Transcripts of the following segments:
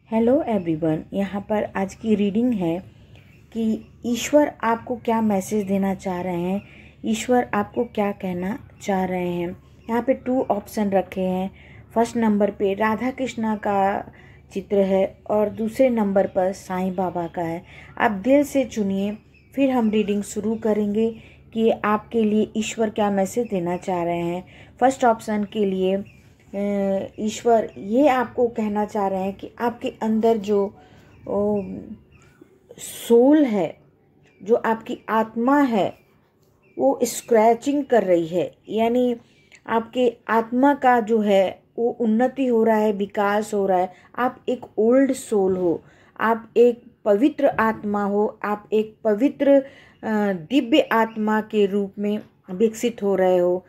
Hello everyone, यहाँ पर आज की रीडिंग है कि ईश्वर आपको क्या मैसेज देना चाह रहे हैं, ईश्वर आपको क्या कहना चाह रहे हैं। यहाँ पे 2 ऑप्शन रखे हैं। फर्स्ट नंबर पे राधा कृष्णा का चित्र है और दूसरे नंबर पर साईं बाबा का है। आप दिल से चुनिए, फिर हम रीडिंग शुरू करेंगे कि आपके लिए ईश्वर क्या मैसेज देना चाह रहे हैं। फर्स्ट ऑप्शन के लिए ईश्वर ये आपको कहना चाह रहे हैं कि आपके अंदर जो सोल है, जो आपकी आत्मा है, वो स्क्रैचिंग कर रही है। यानी आपके आत्मा का जो है वो उन्नति हो रहा है, विकास हो रहा है। आप एक ओल्ड सोल हो, आप एक पवित्र आत्मा हो, आप एक पवित्र दिव्य आत्मा के रूप में विकसित हो रहे हो।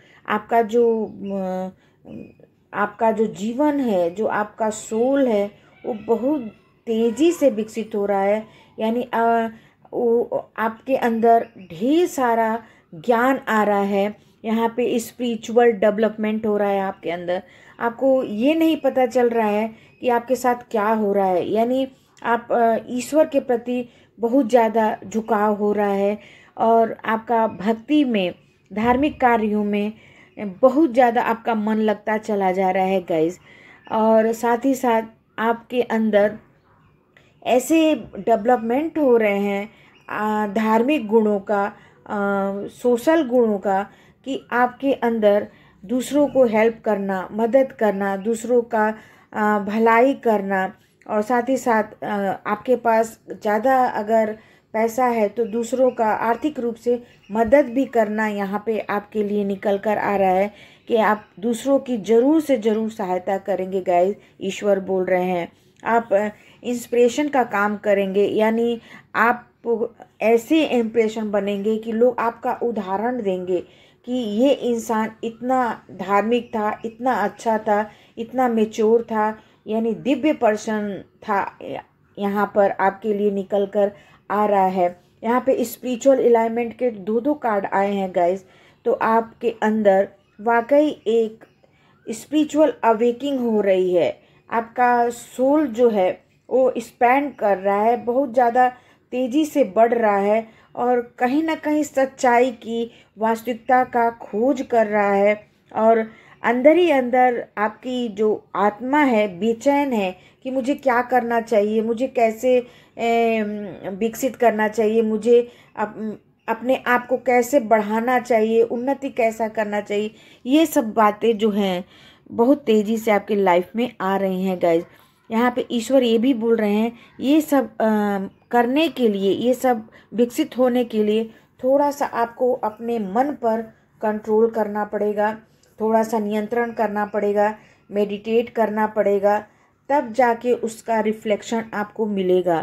आपका जो जीवन है, जो आपका सोल है, वो बहुत तेज़ी से विकसित हो रहा है। यानी वो आपके अंदर ढेर सारा ज्ञान आ रहा है। यहाँ पे स्पिरिचुअल डेवलपमेंट हो रहा है आपके अंदर। आपको ये नहीं पता चल रहा है कि आपके साथ क्या हो रहा है। यानी आप ईश्वर के प्रति बहुत ज़्यादा झुकाव हो रहा है और आपका भक्ति में, धार्मिक कार्यों में बहुत ज़्यादा आपका मन लगता चला जा रहा है गाइस। और साथ ही साथ आपके अंदर ऐसे डेवलपमेंट हो रहे हैं धार्मिक गुणों का, सोशल गुणों का, कि आपके अंदर दूसरों को हेल्प करना, मदद करना, दूसरों का भलाई करना, और साथ ही साथ आपके पास ज़्यादा अगर पैसा है तो दूसरों का आर्थिक रूप से मदद भी करना यहाँ पे आपके लिए निकल कर आ रहा है कि आप दूसरों की ज़रूर से ज़रूर सहायता करेंगे गाइस। ईश्वर बोल रहे हैं आप इंस्पिरेशन का काम करेंगे। यानी आप ऐसे इम्प्रेशन बनेंगे कि लोग आपका उदाहरण देंगे कि ये इंसान इतना धार्मिक था, इतना अच्छा था, इतना मैच्योर था, यानी दिव्य पर्सन था। यहाँ पर आपके लिए निकल कर आ रहा है। यहाँ पे स्पिरिचुअल अलाइनमेंट के 2 कार्ड आए हैं गाइस। तो आपके अंदर वाकई एक स्पिरिचुअल अवेकिंग हो रही है। आपका सोल जो है वो एक्सपैंड कर रहा है, बहुत ज़्यादा तेज़ी से बढ़ रहा है और कहीं ना कहीं सच्चाई की, वास्तविकता का खोज कर रहा है। और अंदर ही अंदर आपकी जो आत्मा है बेचैन है कि मुझे क्या करना चाहिए, मुझे कैसे विकसित करना चाहिए, मुझे अपने आप को कैसे बढ़ाना चाहिए, उन्नति कैसा करना चाहिए। ये सब बातें जो हैं बहुत तेज़ी से आपके लाइफ में आ रही हैं गाइज। यहाँ पे ईश्वर ये भी बोल रहे हैं ये सब करने के लिए, ये सब विकसित होने के लिए थोड़ा सा आपको अपने मन पर कंट्रोल करना पड़ेगा, थोड़ा सा नियंत्रण करना पड़ेगा, मेडिटेट करना पड़ेगा। तब जाके उसका रिफ्लेक्शन आपको मिलेगा,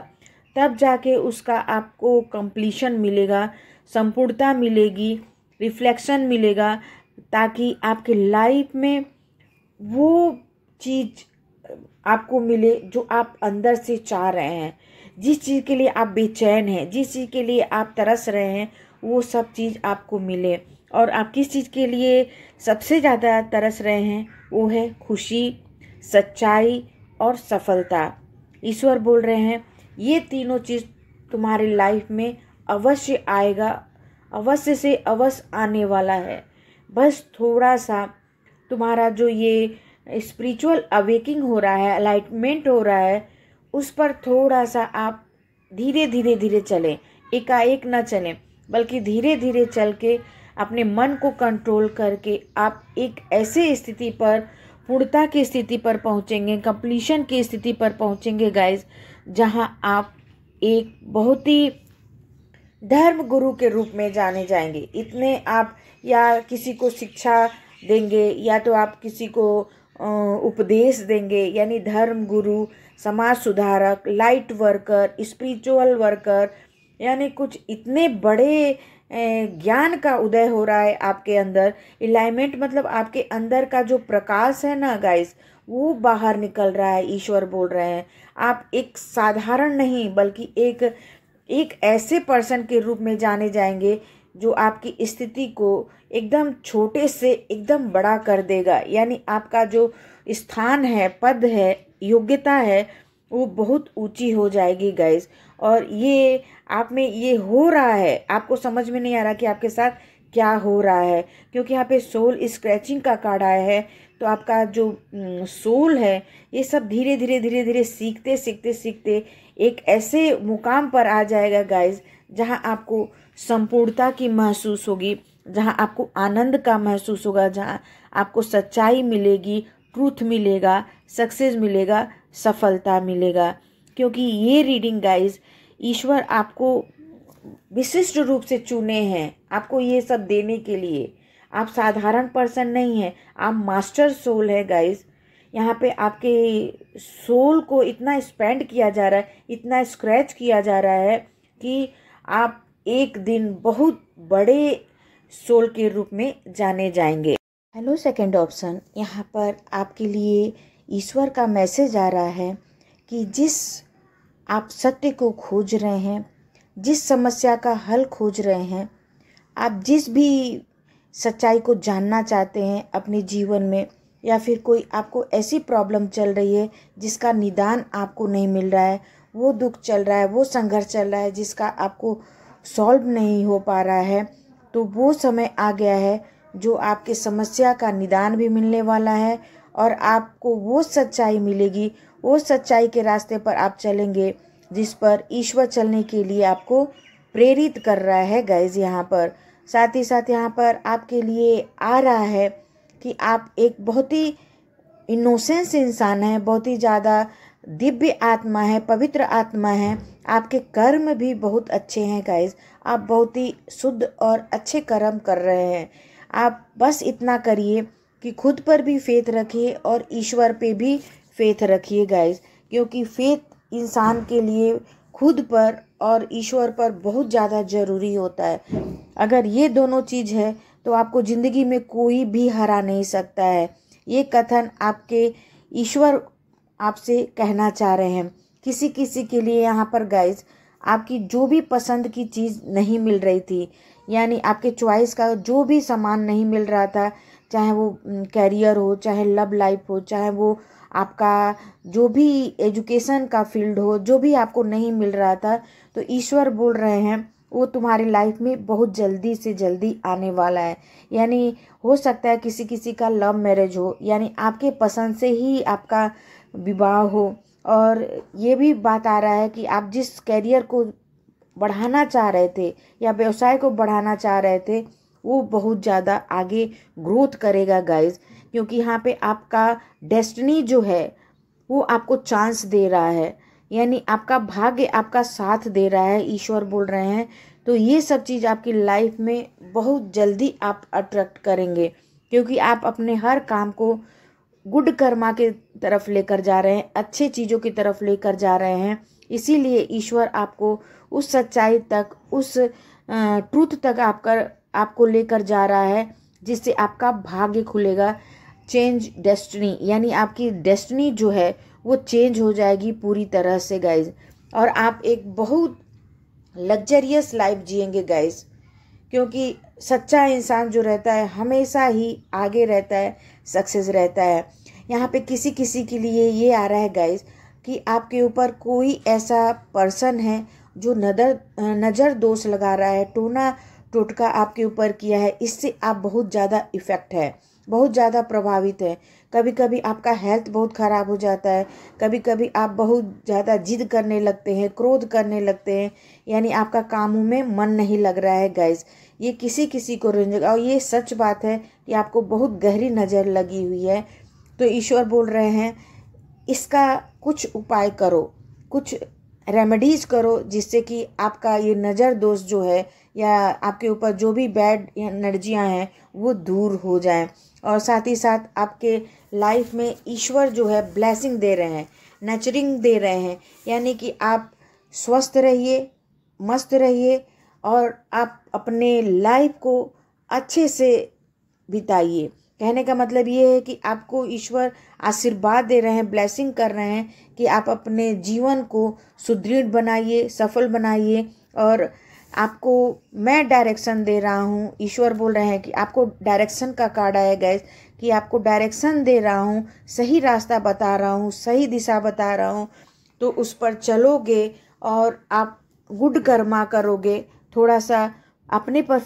तब जाके उसका आपको कंप्लीशन मिलेगा, संपूर्णता मिलेगी, रिफ्लेक्शन मिलेगा, ताकि आपके लाइफ में वो चीज़ आपको मिले जो आप अंदर से चाह रहे हैं। जिस चीज़ के लिए आप बेचैन हैं, जिस चीज़ के लिए आप तरस रहे हैं, वो सब चीज़ आपको मिले। और आप किस चीज़ के लिए सबसे ज़्यादा तरस रहे हैं, वो है खुशी, सच्चाई और सफलता। ईश्वर बोल रहे हैं ये तीनों चीज़ तुम्हारी लाइफ में अवश्य आएगा, अवश्य से अवश्य आने वाला है। बस थोड़ा सा तुम्हारा जो ये स्पिरिचुअल अवेकिंग हो रहा है, अलाइटमेंट हो रहा है, उस पर थोड़ा सा आप धीरे धीरे चलें, एकाएक न चलें, बल्कि धीरे धीरे चल के अपने मन को कंट्रोल करके आप एक ऐसे स्थिति पर, पूर्णता की स्थिति पर पहुंचेंगे, कंप्लीशन की स्थिति पर पहुंचेंगे गाइस, जहां आप एक बहुत ही धर्म गुरु के रूप में जाने जाएंगे। इतने आप या किसी को शिक्षा देंगे या तो आप किसी को उपदेश देंगे, यानी धर्म गुरु, समाज सुधारक, लाइट वर्कर, स्पिरिचुअल वर्कर, यानी कुछ इतने बड़े ज्ञान का उदय हो रहा है आपके अंदर। अलाइनमेंट मतलब आपके अंदर का जो प्रकाश है ना गाइस, वो बाहर निकल रहा है। ईश्वर बोल रहे हैं आप एक साधारण नहीं बल्कि एक ऐसे पर्सन के रूप में जाने जाएंगे जो आपकी स्थिति को एकदम छोटे से एकदम बड़ा कर देगा। यानी आपका जो स्थान है, पद है, योग्यता है, वो बहुत ऊंची हो जाएगी गाइस। और ये आप में ये हो रहा है, आपको समझ में नहीं आ रहा कि आपके साथ क्या हो रहा है, क्योंकि यहाँ पे सोल स्क्रैचिंग का कार्ड आया है। तो आपका जो सोल है ये सब धीरे धीरे धीरे धीरे सीखते सीखते सीखते एक ऐसे मुकाम पर आ जाएगा गाइस, जहाँ आपको संपूर्णता की महसूस होगी, जहाँ आपको आनंद का महसूस होगा, जहाँ आपको सच्चाई मिलेगी, ट्रूथ मिलेगा, सक्सेस मिलेगा, सफलता मिलेगा। क्योंकि ये रीडिंग गाइस ईश्वर आपको विशिष्ट रूप से चुने हैं आपको ये सब देने के लिए। आप साधारण पर्सन नहीं हैं, आप मास्टर सोल है गाइस। यहाँ पे आपके सोल को इतना स्पेंड किया जा रहा है, इतना स्क्रैच किया जा रहा है कि आप एक दिन बहुत बड़े सोल के रूप में जाने जाएंगे। हेलो सेकंड ऑप्शन, यहाँ पर आपके लिए ईश्वर का मैसेज आ रहा है कि जिस आप सत्य को खोज रहे हैं, जिस समस्या का हल खोज रहे हैं, आप जिस भी सच्चाई को जानना चाहते हैं अपने जीवन में, या फिर कोई आपको ऐसी प्रॉब्लम चल रही है जिसका निदान आपको नहीं मिल रहा है, वो दुख चल रहा है, वो संघर्ष चल रहा है जिसका आपको सॉल्व नहीं हो पा रहा है, तो वो समय आ गया है जो आपके समस्या का निदान भी मिलने वाला है और आपको वो सच्चाई मिलेगी, वो सच्चाई के रास्ते पर आप चलेंगे जिस पर ईश्वर चलने के लिए आपको प्रेरित कर रहा है गाइज। यहाँ पर साथ ही साथ यहाँ पर आपके लिए आ रहा है कि आप एक बहुत ही इनोसेंस इंसान है, बहुत ही ज़्यादा दिव्य आत्मा है, पवित्र आत्मा है। आपके कर्म भी बहुत अच्छे हैं गाइज, आप बहुत ही शुद्ध और अच्छे कर्म कर रहे हैं। आप बस इतना करिए कि खुद पर भी फेथ रखिए और ईश्वर पे भी फेथ रखिए गाइज, क्योंकि फेथ इंसान के लिए खुद पर और ईश्वर पर बहुत ज़्यादा ज़रूरी होता है। अगर ये दोनों चीज़ है तो आपको ज़िंदगी में कोई भी हरा नहीं सकता है। ये कथन आपके ईश्वर आपसे कहना चाह रहे हैं। किसी किसी के लिए यहाँ पर गाइज आपकी जो भी पसंद की चीज़ नहीं मिल रही थी, यानी आपके चॉइस का जो भी सामान नहीं मिल रहा था, चाहे वो कैरियर हो, चाहे लव लाइफ हो, चाहे वो आपका जो भी एजुकेशन का फील्ड हो, जो भी आपको नहीं मिल रहा था, तो ईश्वर बोल रहे हैं वो तुम्हारी लाइफ में बहुत जल्दी से जल्दी आने वाला है। यानी हो सकता है किसी किसी का लव मैरिज हो, यानी आपके पसंद से ही आपका विवाह हो। और ये भी बात आ रहा है कि आप जिस कैरियर को बढ़ाना चाह रहे थे या व्यवसाय को बढ़ाना चाह रहे थे, वो बहुत ज़्यादा आगे ग्रोथ करेगा गाइज, क्योंकि यहाँ पे आपका डेस्टिनी जो है वो आपको चांस दे रहा है, यानी आपका भाग्य आपका साथ दे रहा है, ईश्वर बोल रहे हैं। तो ये सब चीज़ आपकी लाइफ में बहुत जल्दी आप अट्रैक्ट करेंगे, क्योंकि आप अपने हर काम को गुड कर्मा के तरफ लेकर जा रहे हैं, अच्छे चीज़ों की तरफ लेकर जा रहे हैं। इसीलिए ईश्वर आपको उस सच्चाई तक, उस ट्रूथ तक आपको लेकर जा रहा है, जिससे आपका भाग्य खुलेगा। चेंज डेस्टिनी, यानी आपकी डेस्टिनी जो है वो चेंज हो जाएगी पूरी तरह से गाइज, और आप एक बहुत लग्जरियस लाइफ जिएंगे गाइज, क्योंकि सच्चा इंसान जो रहता है हमेशा ही आगे रहता है, सक्सेस रहता है। यहाँ पे किसी किसी के लिए ये आ रहा है गाइज कि आपके ऊपर कोई ऐसा पर्सन है जो नज़र दोष लगा रहा है, टोना टोटका आपके ऊपर किया है, इससे आप बहुत ज़्यादा इफ़ेक्ट है, बहुत ज़्यादा प्रभावित है। कभी कभी आपका हेल्थ बहुत ख़राब हो जाता है, कभी कभी आप बहुत ज़्यादा जिद करने लगते हैं, क्रोध करने लगते हैं, यानी आपका कामों में मन नहीं लग रहा है गाइज। ये किसी किसी को रेंजेगा, और ये सच बात है कि आपको बहुत गहरी नज़र लगी हुई है। तो ईश्वर बोल रहे हैं इसका कुछ उपाय करो, कुछ रेमेडीज़ करो, जिससे कि आपका ये नज़र दोष जो है या आपके ऊपर जो भी बैड एनर्जियाँ हैं वो दूर हो जाएं। और साथ ही साथ आपके लाइफ में ईश्वर जो है ब्लेसिंग दे रहे हैं, नर्चरिंग दे रहे हैं, यानी कि आप स्वस्थ रहिए, मस्त रहिए और आप अपने लाइफ को अच्छे से बिताइए। कहने का मतलब ये है कि आपको ईश्वर आशीर्वाद दे रहे हैं, ब्लेसिंग कर रहे हैं कि आप अपने जीवन को सुदृढ़ बनाइए, सफल बनाइए। और आपको मैं डायरेक्शन दे रहा हूँ, ईश्वर बोल रहे हैं कि आपको डायरेक्शन का कार्ड आया गैस, कि आपको डायरेक्शन दे रहा हूँ, सही रास्ता बता रहा हूँ, सही दिशा बता रहा हूँ। तो उस पर चलोगे और आप गुड कर्मा करोगे, थोड़ा सा अपने पर